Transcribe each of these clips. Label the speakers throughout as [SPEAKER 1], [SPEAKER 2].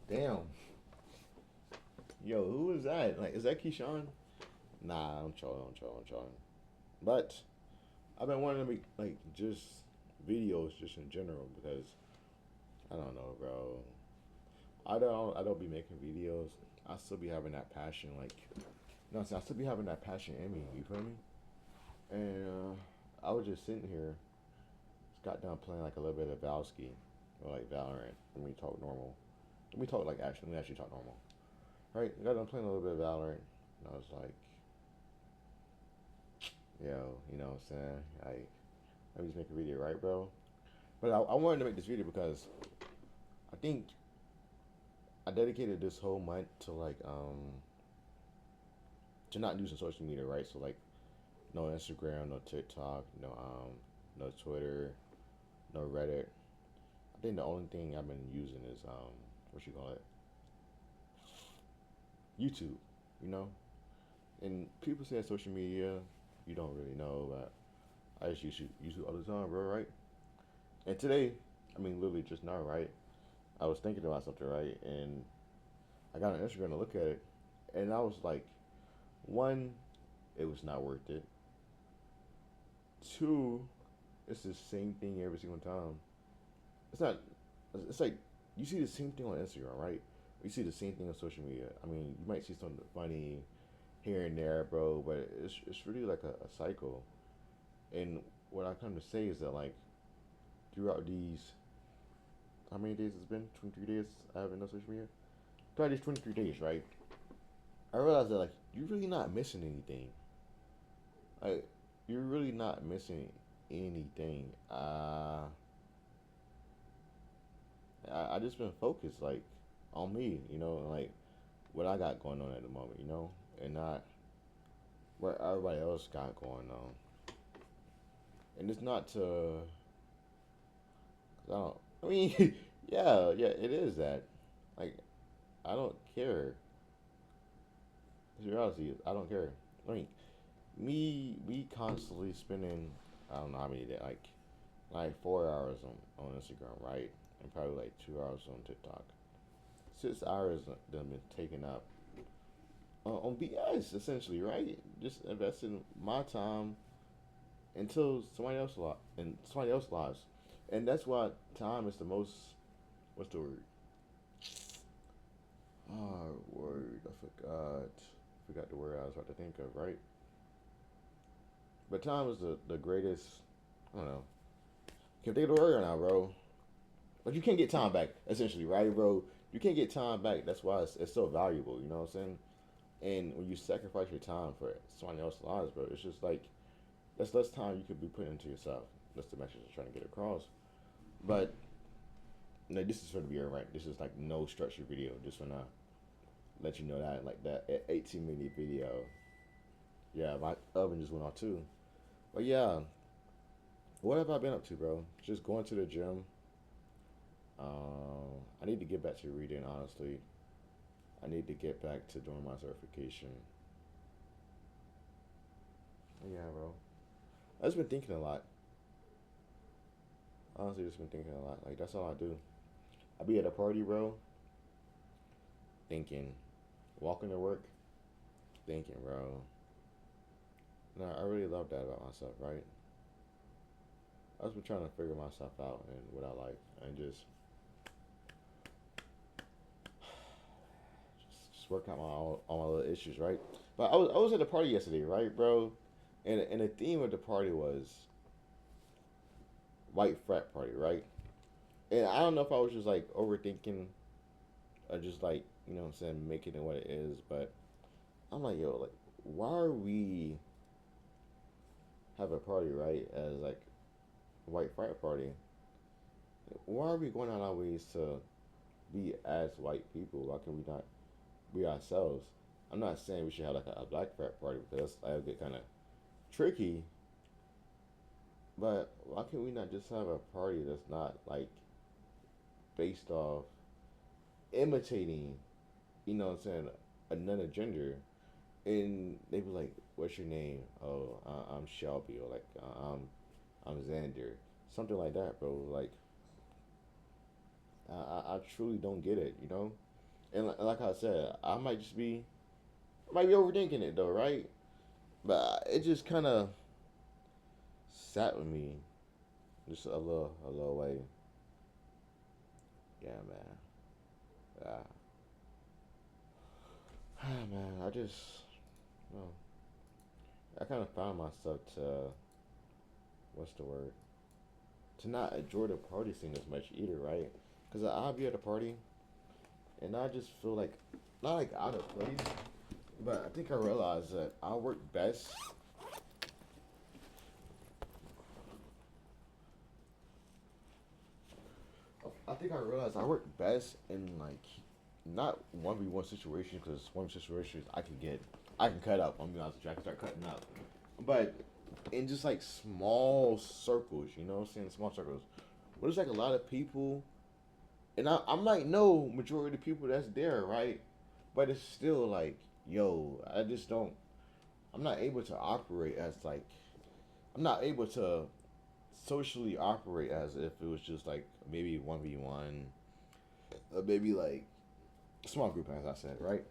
[SPEAKER 1] Damn. Yo, who is that? Like, is that Keyshawn? Nah, I'm trolling. But I've been wanting to make like just videos just in general because I don't know, bro. I don't be making videos. I still be having that passion, like no, I still be having that passion in me. You feel me? And I was just sitting here, just got done playing like a little bit of Valsky or like Valorant. Let me talk normal. Let me talk like actually. Let me actually talk normal. Right? Got done playing a little bit of Valorant, and I was like, yo, you know what I'm saying? Like, let me just make a video, right, bro? But I wanted to make this video because I think I dedicated this whole month to like to not using social media, right? So like no Instagram, no TikTok, no Twitter, no Reddit. I think the only thing I've been using is what you call it? YouTube, you know? And people say social media, you don't really know, but I just use YouTube all the time, bro, right? And today, I mean literally just now, right? I was thinking about something, right? And I got on Instagram to look at it, and I was like, one, it was not worth it. Two, it's the same thing every single time. It's not. It's like you see the same thing on Instagram, right? You see the same thing on social media. I mean, you might see something funny here and there, bro, but it's really like a cycle. And what I come to say is that like throughout these, how many days it's been? 23 days. I haven't no social media. Throughout these 23 days, right? I realized that like you're really not missing anything. Like you're really not missing anything. I just been focused like on me, you know, and like what I got going on at the moment, you know, and not what everybody else got going on. And it's not to, cause I don't. I mean, yeah, it is that. Like I don't care. The reality is I don't care. I mean, me constantly spending I don't know how many days like 4 hours on Instagram, right, and probably like 2 hours on TikTok. 6 hours that have been taken up on BS essentially, right? Just investing my time until somebody else lives, and that's why time is the most. What's the word? Word. I forgot. Forgot the word I was about to think of. Right, but time is the greatest. I don't know. Can't think of the word right now, bro. But you can't get time back, essentially, right, bro? You can't get time back. That's why it's so valuable. You know what I'm saying? And when you sacrifice your time for somebody else's lives, bro, it's just like that's less time you could be putting into yourself. That's the message I'm trying to get across. But no, this is for the viewer, right? This is like no structured video. Just wanna let you know that like that 18-minute video. Yeah, my oven just went off too. But yeah, what have I been up to, bro? Just going to the gym. I need to get back to reading, honestly. I need to get back to doing my certification. Yeah, bro. I've just been thinking a lot. Honestly, just been thinking a lot. Like that's all I do. I be at a party, bro, thinking. Walking to work, thinking, bro. No, I really love that about myself, right? I've been trying to figure myself out and what I like, and just work out all my little issues, right? But I was at a party yesterday, right, bro? And the theme of the party was white frat party, right? And I don't know if I was just like overthinking or just like you know what I'm saying making it what it is, but I'm like yo, like why are we have a party right as like a white frat party? Why are we going out our ways to be as white people? Why can we not be ourselves? I'm not saying we should have like a black frat party because that would get kind of tricky. But why can we not just have a party that's not like based off imitating, you know what I'm saying, another gender? And they be like, "What's your name?" Oh, I'm Shelby, or like I'm Xander, something like that, bro. Like I truly don't get it, you know. like I said, I might be overthinking it though, right? But it just kind of sat with me just a little way. Yeah, man. Yeah, man. Well, I kind of found myself to what's the word? To not enjoy the party scene as much either, right? Because I'll be at a party and I just feel like not like out of place, but I think I realized that I work best. I think I realized I work best in like not 1v1 situations because one situations I can cut up. I'm gonna be honest with you, I can start cutting up, but in just like small circles, you know what I'm saying? Small circles. But there's like a lot of people, and I might know majority of the people that's there, right? But it's still like, yo, I just don't. I'm not able to operate as like I'm not able to socially operate as if it was just like maybe 1v1, maybe like small group as I said, right?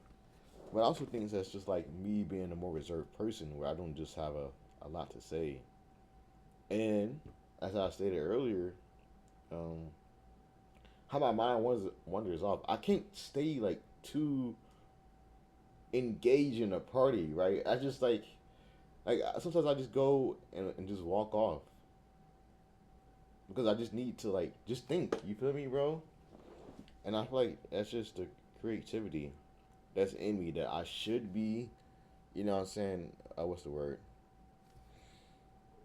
[SPEAKER 1] But I also think that's just like me being a more reserved person where I don't just have a lot to say. And as I stated earlier, um, how my mind wanders off. I can't stay like too engaged in a party, right? I just like sometimes I just go and just walk off because I just need to like just think. You feel me, bro? And I feel like that's just the creativity that's in me that I should be. You know what I'm saying? What's the word?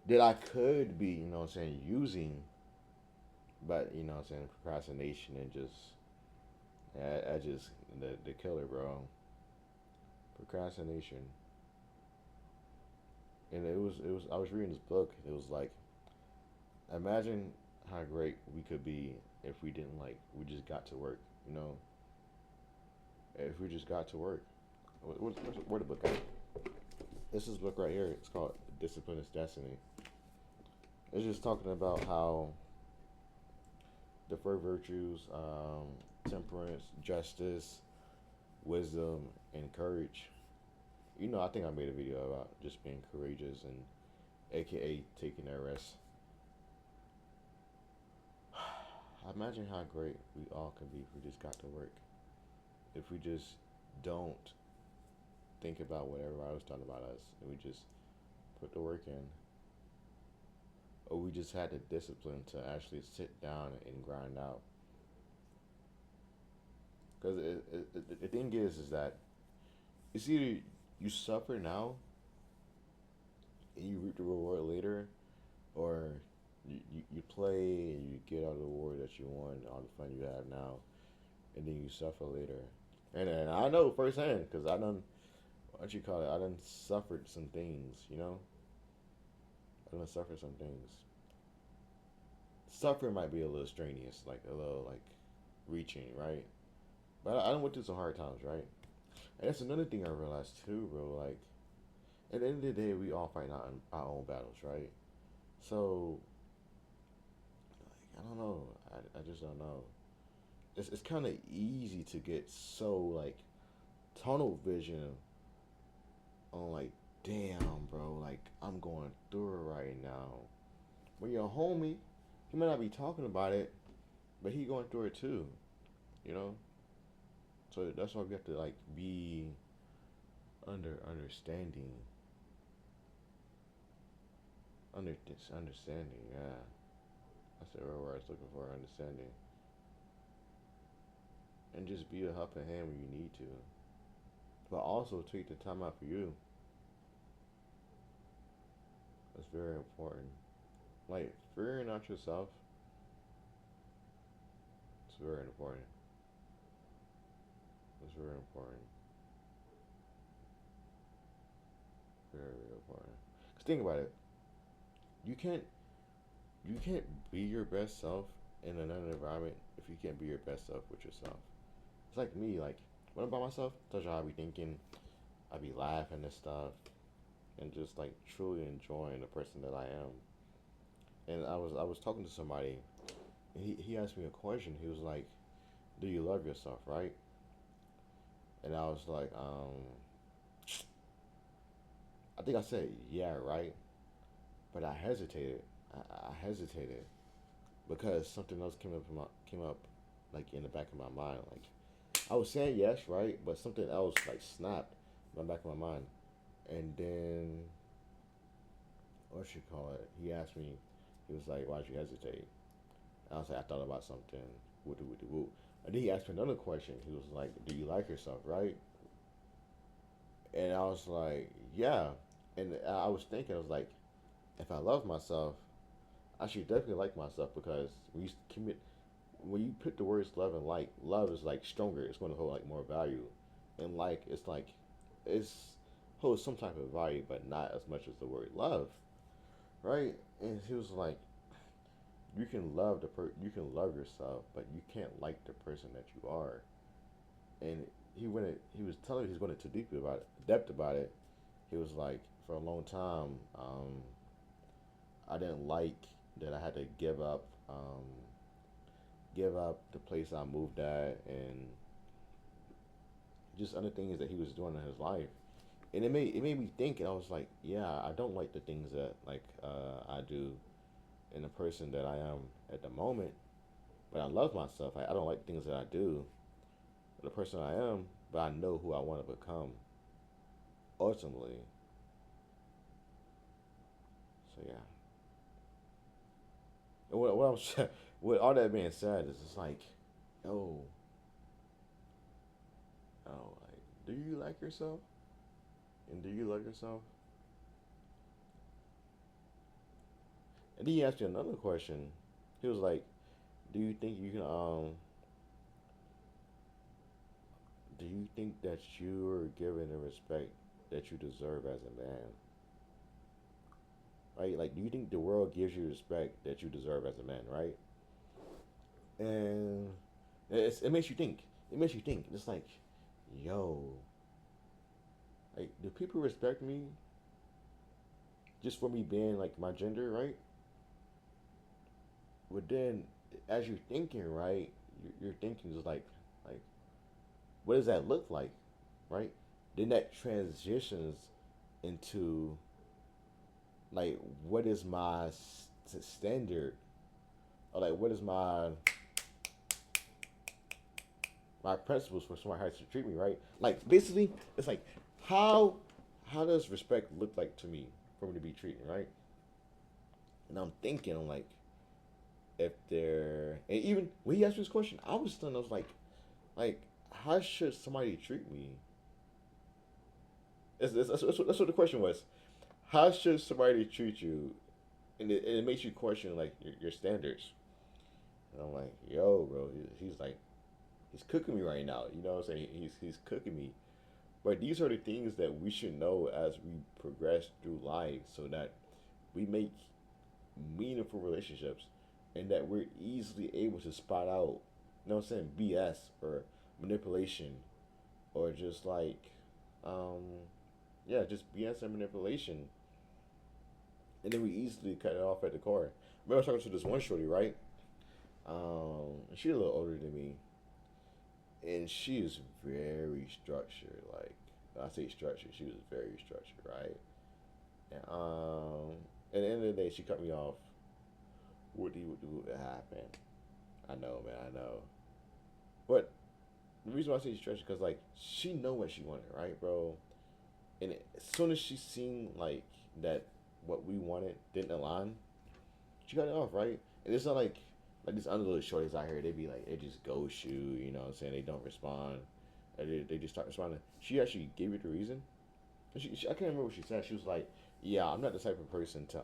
[SPEAKER 1] That I could be. You know what I'm saying? Using, but you know what I'm saying? Procrastination and just I just the killer, bro. Procrastination. And it was I was reading this book. It was like imagine how great we could be if we didn't like we just got to work. You know, if we just got to work. Where the book at? This is book right here. It's called Discipline is Destiny. It's just talking about how the four virtues, temperance, justice, wisdom, and courage. You know, I think I made a video about just being courageous and AKA taking that rest. Imagine how great we all could be if we just got to work. If we just don't think about what everybody was talking about us and we just put the work in. Or we just had the discipline to actually sit down and grind out. Because the thing is that it's either you suffer now and you reap the reward later, or you play and you get all the reward that you want, all the fun you have now, and then you suffer later. And I know firsthand because I done what you call it. I done suffered some things, you know. I done suffered some things. Suffering might be a little strenuous, like a little like reaching, right? But I done went through some hard times, right? And that's another thing I realized too, bro. Like at the end of the day, we all fight our own battles, right? So like I don't know. I just don't know. It's kind of easy to get so like tunnel vision on like, damn, bro, like I'm going through it right now. When you're a homie, he might not be talking about it, but he going through it too, you know. So that's why we have to like be understanding, understanding. Yeah, that's the real word I was looking for. Understanding, and just be a helping hand when you need to, but also take the time out for you. That's very important. Like figuring out yourself, it's very important. It's very important. Very important. Cause think about it. You can't you can't be your best self in another environment if you can't be your best self with yourself. It's like me, like when I'm by myself, that's how I be thinking, I be laughing and stuff, and just like truly enjoying the person that I am. And I was talking to somebody, and he asked me a question. He was like, "Do you love yourself?" Right? And I was like, I think I said yeah, right, but I hesitated. I hesitated because something else came up like in the back of my mind. Like I was saying yes, right, but something else like snapped in the back of my mind, and then what should call it? He asked me. He was like, "Why'd you hesitate?" And I was like, "I thought about something." Woo woo woo. And then he asked me another question. He was like, "Do you like yourself?" Right? And I was like, "Yeah." And I was thinking, I was like, if I love myself, I should definitely like myself because when you put the words love and like, love is like stronger. It's going to hold like more value, and like it's holds some type of value, but not as much as the word love, right? And he was like, you can love yourself, but you can't like the person that you are. And he was telling me he's going into depth about it. He was like, for a long time, I didn't like that I had to give up the place I moved at, and just other things that he was doing in his life. And it made me think, and I was like, yeah, I don't like the things that I do in the person that I am at the moment, but I love myself. I don't like things that I do, the person I am, but I know who I want to become ultimately. So yeah, and what I was with all that being said is it's like, oh, like, do you like yourself? And do you love yourself? And then he asked me another question. He was like, "Do you think you can do you think that you are given the respect that you deserve as a man? Right? Like, do you think the world gives you respect that you deserve as a man? Right?" And it makes you think. It makes you think. It's like, yo, like, do people respect me just for me being like my gender? Right? But then, as you're thinking, right, you're thinking is like, what does that look like? Right? Then that transitions into like, what is my standard, or like, what is my principles for somebody has to treat me, right? Like, basically, it's like, how how does respect look like to me for me to be treated, right? And I'm thinking, I'm like, if they're, and even when he asked me this question, I was stunned. I was like, how should somebody treat me? That's what the question was. How should somebody treat you? And it makes you question like your standards. And I'm like, yo, bro, he's like, he's cooking me right now. You know what I'm saying? He's cooking me. But these are the things that we should know as we progress through life, so that we make meaningful relationships, and that we're easily able to spot out, you know what I'm saying, BS or manipulation, or just like, um, yeah, just BS and manipulation, and then we easily cut it off at the core. I remember talking to this one shorty, right? She's a little older than me, and she is very structured. Like, when I say structured, she was very structured, right? And at the end of the day, she cut me off. What happened? I know, man, I know. But the reason why I say she's structured, because like she know what she wanted, right, bro? And as soon as she seen like that what we wanted didn't align, she got it off, right? And it's not like these other little shorties out here. They be like, they just ghost you, you know what I'm saying? They don't respond. And they just start responding. She actually gave you the reason. I can't remember what she said. She was like, "Yeah, I'm not the type of person to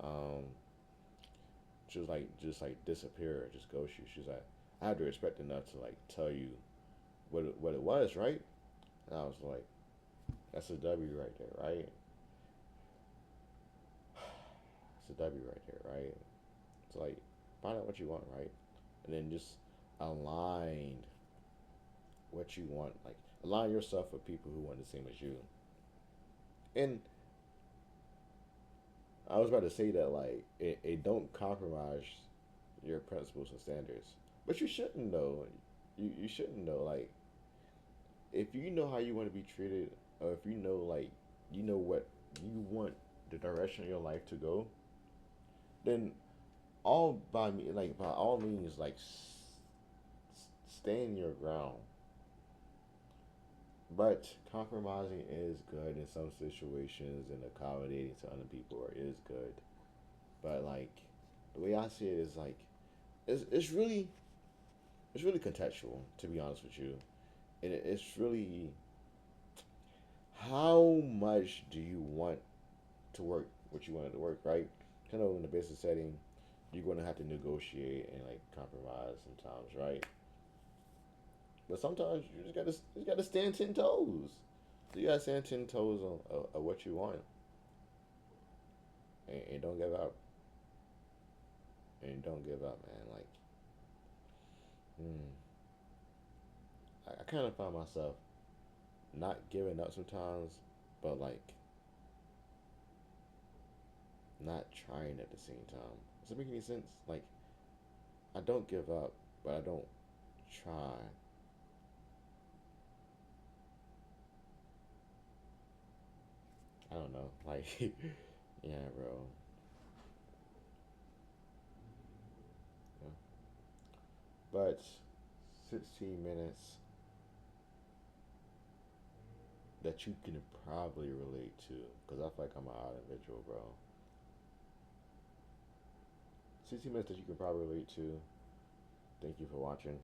[SPEAKER 1] just like disappear or just ghost you." She's like, "I had the respect enough to like tell you what it was, right?" And I was like, "That's a W right there, right? It's a W right there, right?" It's like, find out what you want, right? And then just align what you want. Like, align yourself with people who want the same as you. And I was about to say that, like, it don't compromise your principles and standards. But you shouldn't, though. You shouldn't, though. Like, if you know how you want to be treated, or if you know like you know what you want the direction of your life to go, then by all means like stand your ground. But compromising is good in some situations, and accommodating to other people is good. But like the way I see it is like it's really contextual, to be honest with you, and it's really how much do you want to work what you wanted to work, right? Kind of in the business setting, you're going to have to negotiate and like compromise sometimes, right? But sometimes you just gotta stand 10 toes. So you gotta stand 10 toes on what you want, and don't give up, and don't give up, man. Like, hmm, I kind of find myself not giving up sometimes, but like not trying at the same time. Does that make any sense? Like, I don't give up, but I don't try. I don't know. Like, yeah, bro. Yeah. But 16 minutes that you can probably relate to, because I feel like I'm an odd individual, bro. 16 minutes that you can probably relate to. Thank you for watching.